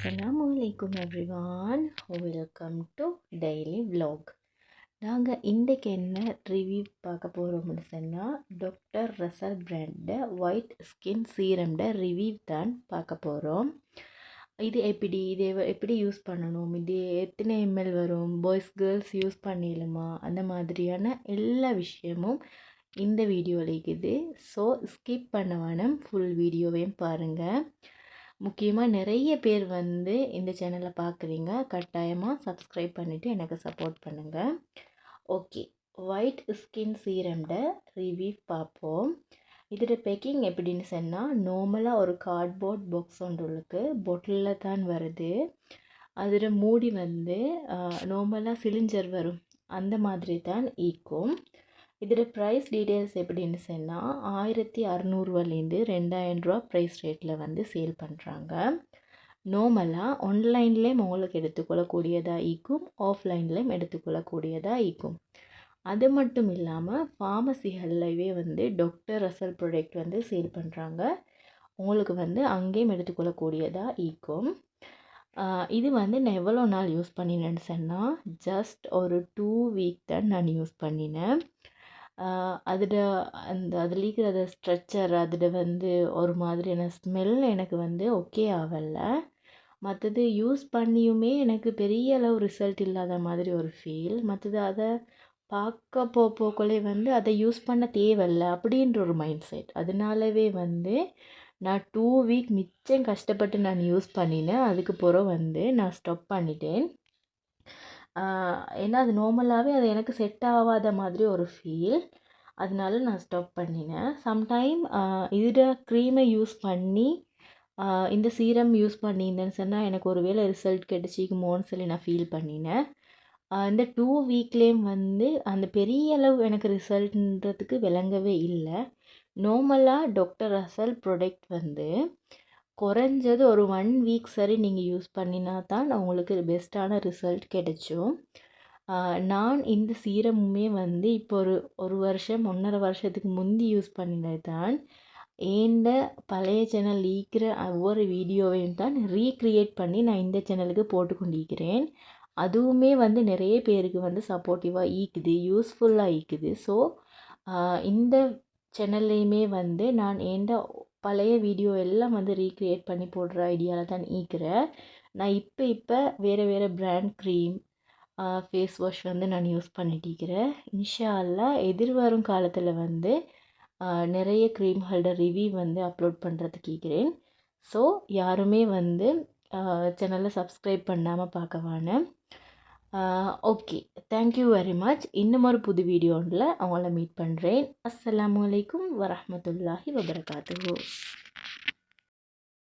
Assalamualaikum everyone, welcome to daily vlog. நாங்கள் இன்றைக்கு என்ன ரிவ்யூ பார்க்க போகிறோம்னு சொன்னால் doctor Rashel brand white skin சீரம்ட ரிவ்யூ தான் பார்க்க போகிறோம். இது எப்படி யூஸ் பண்ணணும், இது எத்தனை எம்எல் வரும், பாய்ஸ் கேர்ள்ஸ் யூஸ் பண்ணிடலுமா, அந்த மாதிரியான எல்லா விஷயமும் இந்த வீடியோவில் இருக்குது. ஸோ ஸ்கிப் பண்ண வேணும், ஃபுல் வீடியோவையும் பாருங்கள். முக்கியமாக நிறைய பேர் இந்த சேனலை பார்க்குறீங்க, கட்டாயமாக சப்ஸ்கிரைப் பண்ணிவிட்டு எனக்கு சப்போர்ட் பண்ணுங்கள். ஓகே, ஒயிட் ஸ்கின் சீரம்ட ரிவ்யூ பார்ப்போம். இதோட பேக்கிங் எப்படின்னு சொன்னால், நார்மலாக ஒரு கார்ட்போர்ட் பாக்ஸ் ஒன்று இருக்குது, பொட்டிலில் தான் வருது. அதோட மூடி நார்மலாக சிலிண்டர் வரும் அந்த மாதிரி தான் ஈக்கும். இதோட ப்ரைஸ் டீட்டெயில்ஸ் எப்படின்னு சொன்னால் 1600 2000 ரூபா ப்ரைஸ் ரேட்டில் சேல் பண்ணுறாங்க. நார்மலாக ஆன்லைன்லேயும் உங்களுக்கு எடுத்துக்கொள்ளக்கூடியதாக ஈக்கும், ஆஃப்லைன்லேயும் எடுத்துக்கொள்ளக்கூடியதாக ஈக்கும். அது மட்டும் இல்லாமல் ஃபார்மசிகள்லவே டாக்டர் ரசல் ப்ராடக்ட் சேல் பண்ணுறாங்க. உங்களுக்கு அங்கேயும் எடுத்துக்கொள்ளக்கூடியதாக ஈக்கும். இது நான் எவ்வளோ நாள் யூஸ் பண்ணினேன்னு சொன்னால் ஜஸ்ட் ஒரு 2 வீக் தான் நான் யூஸ் பண்ணினேன். அதில் இருக்கிற ஸ்ட்ரக்சர் அதில் ஒரு மாதிரியான ஸ்மெல் எனக்கு ஓகே ஆகலை. மற்றது யூஸ் பண்ணியுமே எனக்கு பெரிய அளவு ரிசல்ட் இல்லாத மாதிரி ஒரு ஃபீல். மற்றது அதை பார்க்க போக்கொள்ளே அதை யூஸ் பண்ண தேவையில்லை அப்படின்ற ஒரு மைண்ட் செட். அதனாலவே நான் 2 வீக் மிச்சம் கஷ்டப்பட்டு நான் யூஸ் பண்ணினேன். அதுக்கு பிறகு நான் ஸ்டாப் பண்ணிட்டேன். ஏன்னா அது நார்மலாகவே அது எனக்கு செட் ஆகாத மாதிரி ஒரு ஃபீல். அதனால நான் ஸ்டாப் பண்ணினேன். சம்டைம் இதோட க்ரீமை யூஸ் பண்ணி இந்த சீரம் யூஸ் பண்ணியிருந்தேன்னு சொன்னால் எனக்கு ஒரு வேளை ரிசல்ட் கிடைச்சிக்குமோன்னு சொல்லி நான் ஃபீல் பண்ணினேன். இந்த 2 வீக்லேயும் அந்த பெரிய அளவு எனக்கு ரிசல்ட்ன்றதுக்கு விளங்கவே இல்லை. நார்மலாக டாக்டர் ரசல் ப்ராடக்ட் குறைஞ்சது ஒரு 1 வீக் சரி நீங்கள் யூஸ் பண்ணினா தான் உங்களுக்கு பெஸ்ட்டான ரிசல்ட் கிடைச்சும். நான் இந்த சீரமுமே இப்போ ஒரு வருஷம் 1.5 வருஷத்துக்கு முந்தி யூஸ் பண்ணினது தான். ஏண்ட பழைய சேனல் ஈக்கிற ஒவ்வொரு வீடியோவையும் தான் ரீக்ரியேட் பண்ணி நான் இந்த சேனலுக்கு போட்டு கொண்டிருக்கிறேன். அதுவுமே நிறைய பேருக்கு சப்போர்ட்டிவாக ஈக்குது, யூஸ்ஃபுல்லாக ஈக்குது. ஸோ இந்த சேனல்லையுமே நான் ஏண்ட பழைய வீடியோ எல்லாம் ரீக்ரியேட் பண்ணி போடுற ஐடியாவில் தான் ஈக்கிறேன். நான் இப்போ வேறு பிராண்ட் க்ரீம், ஃபேஸ் வாஷ் நான் யூஸ் பண்ணிட்டிருக்கிறேன். இன்ஷா அல்லாஹ் எதிர்வரும் காலத்தில் நிறைய க்ரீம்களோட ரிவ்யூ அப்லோட் பண்ணுறதுக்கு இருக்கிறேன். ஸோ யாருமே சேனலை சப்ஸ்கிரைப் பண்ணாமல் பார்க்க வேணாம். Okay, thank you very much. இன்னும் ஒரு புது வீடியோவில் அவங்கள மீட் பண்ணுறேன். அஸ்ஸலாமு அலைக்கும் வரஹ்மத்துல்லாஹி வபரகாத்துஹு.